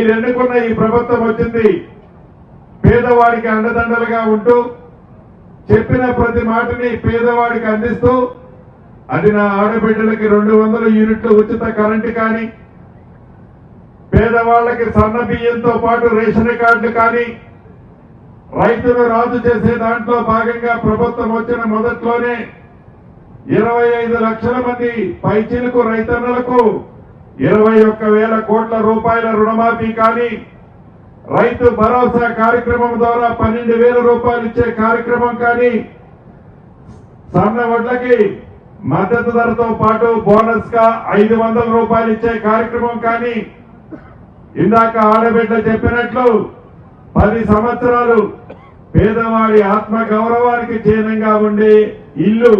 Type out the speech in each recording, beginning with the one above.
మీరు ఎన్నుకున్న ఈ ప్రభుత్వం వచ్చింది పేదవాడికి అండదండలుగా ఉంటూ చెప్పిన ప్రతి మాటని పేదవాడికి అందిస్తూ అది నా ఆడబిడ్డలకి 200 యూనిట్లు ఉచిత కరెంటు కానీ పేదవాళ్లకి సన్న బియ్యంతో పాటు రేషన్ కార్డులు కానీ రైతులు రాజు చేసే దాంట్లో భాగంగా ప్రభుత్వం వచ్చిన మొదట్లోనే 25 లక్షల మంది పైచిలుకు రైతన్నలకు 21,000 కోట్ల రూపాయల రుణమాఫీ కానీ రైతు భరోసా కార్యక్రమం ద్వారా 12,000 రూపాయలు ఇచ్చే కార్యక్రమం కానీ సన్న వడ్లకి మద్దతు ధరతో పాటు బోనస్ గా 500 రూపాయలు ఇచ్చే కార్యక్రమం కానీ ఇందాక ఆడబిడ్డ చెప్పినట్లు 10 సంవత్సరాలు పేదవాడి ఆత్మ గౌరవానికి చిహ్నంగా ఉండే ఇల్లు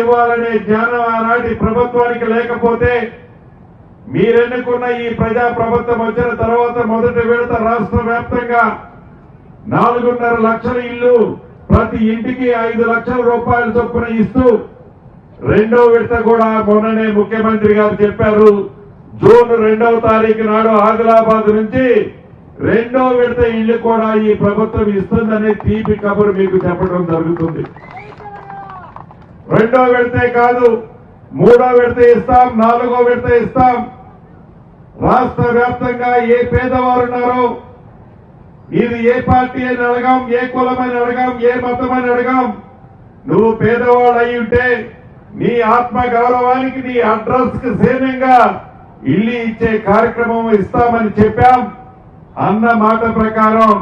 ఇవ్వాలనే జ్ఞానం ఆనాటి ప్రభుత్వానికి లేకపోతే మీరెన్నుకున్న ఈ ప్రజా ప్రభుత్వం వచ్చిన తర్వాత మొదటి విడత రాష్ట్ర వ్యాప్తంగా 4.5 లక్షల ఇల్లు ప్రతి ఇంటికి 5 లక్షల రూపాయల చొప్పున ఇస్తూ రెండో విడత కూడా మొన్ననే ముఖ్యమంత్రి గారు చెప్పారు జూన్ 2వ తారీఖు నాడు ఆదిలాబాద్ నుంచి రెండో విడత ఇల్లు కూడా ఈ ప్రభుత్వం ఇస్తుందనే తీపి కబురు మీకు చెప్పడం జరుగుతుంది. రెండో విడతే కాదు, 3వ విడత ఇస్తాం, 4వ విడత ఇస్తాం. రాష్ట్ర వ్యాప్తంగా ఏ పేదవారు ఉన్నారో ఇది ఏ పార్టీ అని అడగాం, ఏ కులమని అడగాం, ఏ మతమని అడగాం. నువ్వు పేదవాడు అయి ఉంటే నీ ఆత్మ గౌరవానికి నీ అడ్రస్ కు సేనంగా ఇల్లు ఇచ్చే కార్యక్రమం ఇస్తామని చెప్పాం. అన్న మాట ప్రకారం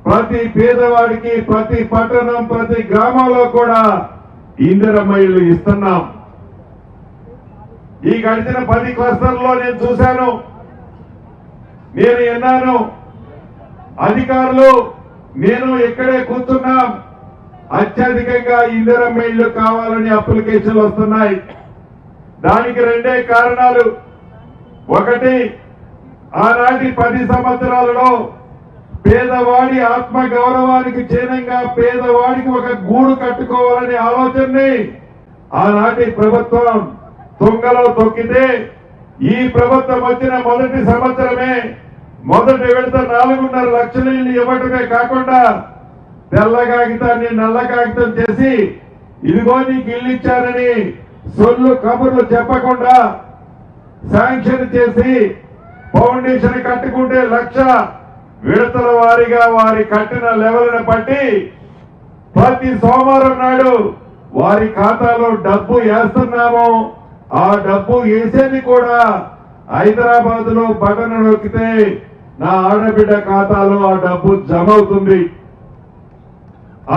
ప్రతి పేదవాడికి ప్రతి పట్టణం ప్రతి గ్రామంలో కూడా ఇందిరమ్మ ఇల్లు ఇస్తున్నాం. ఈ గడిచిన 10 క్లస్టర్లో నేను చూశాను, నేను విన్నాను. అధికారులు నేను ఇక్కడే కూర్చున్నాం. అత్యధికంగా ఇందిరమ్మ ఇల్లు కావాలని అప్లికేషన్లు వస్తున్నాయి. దానికి 2 కారణాలు. ఒకటి, ఆనాటి 10 సంవత్సరాలలో పేదవాడి ఆత్మ గౌరవానికి చిహ్నంగా పేదవాడికి ఒక గూడు కట్టుకోవాలనే ఆలోచనని ఆనాటి ప్రభుత్వం తుంగలో తొక్కితే ఈ ప్రభుత్వం వచ్చిన మొదటి సంవత్సరమే మొదటి విడత 4.5 లక్షల ఇల్లు ఇవ్వటమే కాకుండా తెల్ల కాగితాన్ని నల్ల కాగితం చేసి ఇదిగో నీకు ఇల్లు ఇచ్చారని సొల్లు కబుర్లు చెప్పకుండా శాంక్షన్ చేసి ఫౌండేషన్ కట్టుకుంటే 1,00,000 విడతల వారీగా వారి కట్టిన లెవెల్ని బట్టి ప్రతి సోమవారం నాడు వారి ఖాతాలో డబ్బు వేస్తున్నాము. ఆ డబ్బు వేసేది కూడా హైదరాబాద్ లో బటన్ నొక్కితే నా ఆడబిడ్డ ఖాతాలో ఆ డబ్బు జమ అవుతుంది.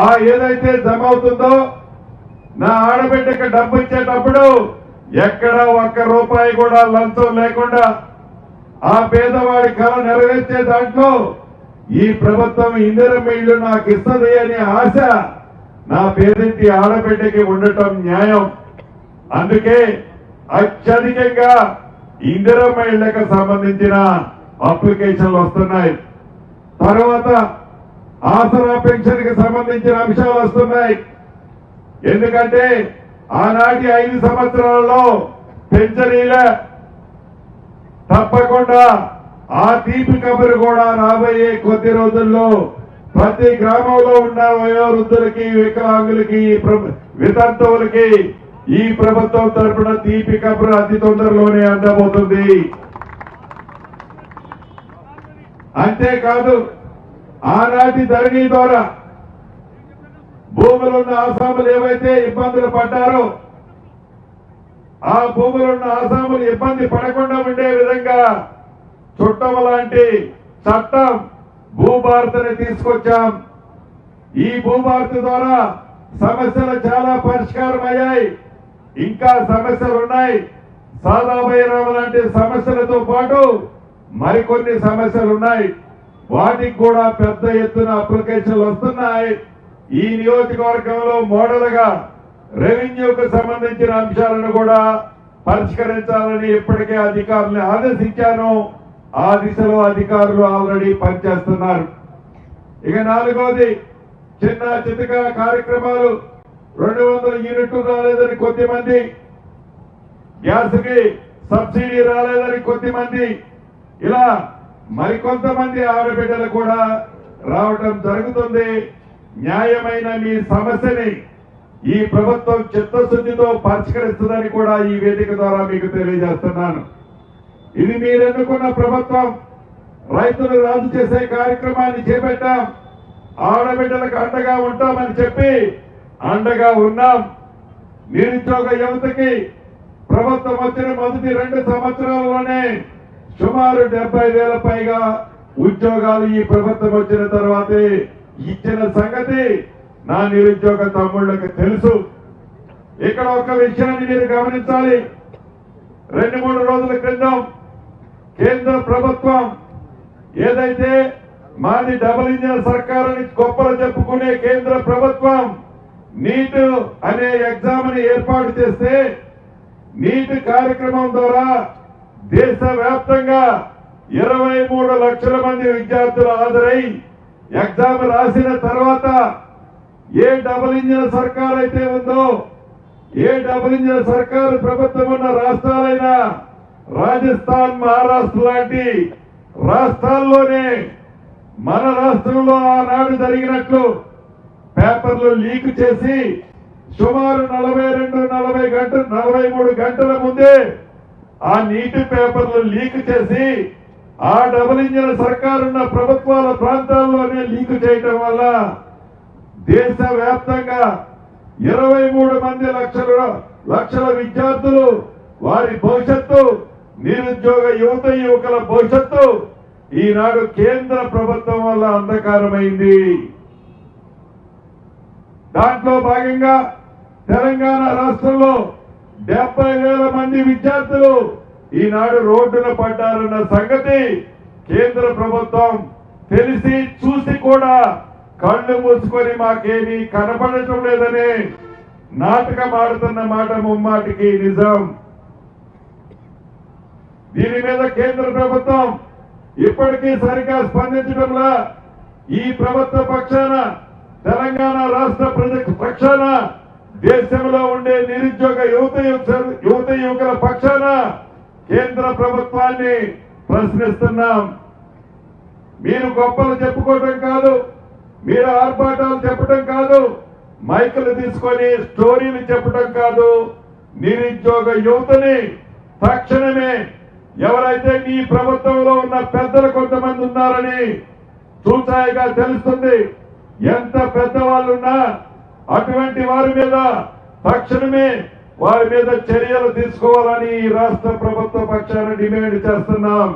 ఆ ఏదైతే జమ అవుతుందో నా ఆడబిడ్డకి డబ్బు ఇచ్చేటప్పుడు ఎక్కడ 1 రూపాయి కూడా లంచం లేకుండా ఆ పేదవాడి కళ నెరవేర్చే దాంట్లో ఈ ప్రభుత్వం ఇందిరమ్మ ఇల్లు నాకు ఇస్తుంది అనే ఆశ నా పేదింటి ఆడబిడ్డకి ఉండటం న్యాయం. అందుకే అత్యధికంగా ఇందిరమ్మ ఇళ్లకు సంబంధించిన అప్లికేషన్లు వస్తున్నాయి. తర్వాత ఆసరా పెన్షన్ కి సంబంధించిన అంశాలు వస్తున్నాయి. ఎందుకంటే ఆనాటి 5 సంవత్సరాలలో పెన్షనీలే తప్పకుండా ఆ తీపి కబురు కూడా రాబోయే కొద్ది రోజుల్లో ప్రతి గ్రామంలో ఉన్న వయోవృద్ధులకి వికలాంగులకి వితంతువులకి ఈ ప్రభుత్వం తరఫున తీపి కబురు అతి తొందరలోనే అందబోతుంది. అంతేకాదు ఆనాటి ధరణి ద్వారా భూములున్న ఆసాములు ఏవైతే ఇబ్బందులు పడ్డారో ఆ భూములున్న ఆసాములు ఇబ్బంది పడకుండా ఉండే విధంగా చుట్టం లాంటి చట్టం భూభారతిని తీసుకొచ్చాం. ఈ భూభారతి ద్వారా సమస్యలు చాలా పరిష్కారం అయ్యాయి. ఇంకా సమస్యలు ఉన్నాయి. సాదాభైరామ లాంటి సమస్యలతో పాటు మరికొన్ని సమస్యలు ఉన్నాయి. వాటికి కూడా పెద్ద ఎత్తున అప్లికేషన్లు వస్తున్నాయి. ఈ నియోజకవర్గంలో మోడల్ గా రెవెన్యూకు సంబంధించిన అంశాలను కూడా పరిష్కరించాలని ఇప్పటికే అధికారులను ఆదేశించాను. ఆ దిశలో అధికారులు ఆల్రెడీ పనిచేస్తున్నారు. ఇక 4వది చిన్న చితక కార్యక్రమాలు. 200 యూనిట్లు రాలేదని కొద్దిమంది, గ్యాస్ కి సబ్సిడీ రాలేదని కొద్దిమంది, ఇలా మరికొంతమంది ఆడబిడ్డలు కూడా రావటం జరుగుతుంది. న్యాయమైన మీ సమస్యని ఈ ప్రభుత్వం చిత్తశుద్ధితో పరిష్కరిస్తుందని కూడా ఈ వేదిక ద్వారా మీకు తెలియజేస్తున్నాను. ఇది మీరు ఎన్నుకున్న ప్రభుత్వం. రైతులు రాజు చేసే కార్యక్రమాన్ని చేపట్టాం. ఆడబిడ్డలకు అండగా ఉంటామని చెప్పి అండగా ఉన్నాం. నిరుద్యోగ యువతకి ప్రభుత్వం వచ్చిన మొదటి 2 సంవత్సరాల్లోనే సుమారు 70,000 పైగా ఉద్యోగాలు ఈ ప్రభుత్వం వచ్చిన తర్వాతే ఇచ్చిన సంగతి నా నిరుద్యోగ తమ్ముళ్ళకి తెలుసు. ఇక్కడ ఒక విషయాన్ని మీరు గమనించాలి. 2-3 రోజుల క్రితం కేంద్ర ప్రభుత్వం ఏదైతే మాది డబుల్ ఇంజిన్ సర్కార్ అని గొప్పలు చెప్పుకునే కేంద్ర ప్రభుత్వం నీట్ అనే ఎగ్జామ్ ని ఏర్పాటు చేస్తే నీట్ కార్యక్రమం ద్వారా దేశవ్యాప్తంగా 23 లక్షల మంది విద్యార్థులు హాజరై ఎగ్జామ్ రాసిన తర్వాత ఏ డబుల్ ఇంజిన్ సర్కార్ అయితే ఉందో, ఏ డబుల్ ఇంజిన్ సర్కారు ప్రభుత్వం ఉన్న రాష్ట్రాలైన రాజస్థాన్, మహారాష్ట్ర లాంటి రాష్ట్రాల్లోనే మన రాష్ట్రంలో ఆనాడు జరిగినట్లు పేపర్లు లీక్ చేసి సుమారు 43 గంటల ముందే ఆ నీటి పేపర్లు లీక్ చేసి ఆ డబుల్ ఇంజిన్ సర్కారున్న ప్రభుత్వాల ప్రాంతాల్లోనే లీక్ చేయటం వల్ల దేశవ్యాప్తంగా 23 లక్షల విద్యార్థులు వారి భవిష్యత్తు, నిరుద్యోగ యువకుల భవిష్యత్తు ఈనాడు కేంద్ర ప్రభుత్వం వల్ల అంధకారమైంది. దాంట్లో భాగంగా తెలంగాణ రాష్ట్రంలో 70,000 మంది విద్యార్థులు ఈనాడు రోడ్డున పడ్డారన్న సంగతి కేంద్ర ప్రభుత్వం తెలిసి చూసి కూడా కళ్ళు మూసుకొని మాకేమీ కనపడటం లేదని నాటకం ఆడుతున్న మాట ముమ్మాటికి నిజం. దీని మీద కేంద్ర ప్రభుత్వం ఇప్పటికీ సరిగా స్పందించడంలా ఈ ప్రభుత్వ పక్షాన, తెలంగాణ రాష్ట్ర ప్రజల పక్షాన, దేశంలో ఉండే నిరుద్యోగ యువకుల పక్షాన కేంద్ర ప్రభుత్వాన్ని ప్రశ్నిస్తున్నాం. మీరు గొప్పలు చెప్పుకోవటం కాదు, మీరు ఆర్భాటాలు చెప్పడం కాదు, మైకులు తీసుకొని స్టోరీలు చెప్పడం కాదు. నిరుద్యోగ యువతని తక్షణమే ఎవరైతే మీ ప్రభుత్వంలో ఉన్న పెద్దలు కొంతమంది ఉన్నారని చూచాయిగా తెలుస్తుంది. ఎంత పెద్దవాళ్ళున్నా అటువంటి వారి మీద తక్షణమే వారి మీద చర్యలు తీసుకోవాలని ఈ రాష్ట్ర ప్రభుత్వ పక్షాన డిమాండ్ చేస్తున్నాం.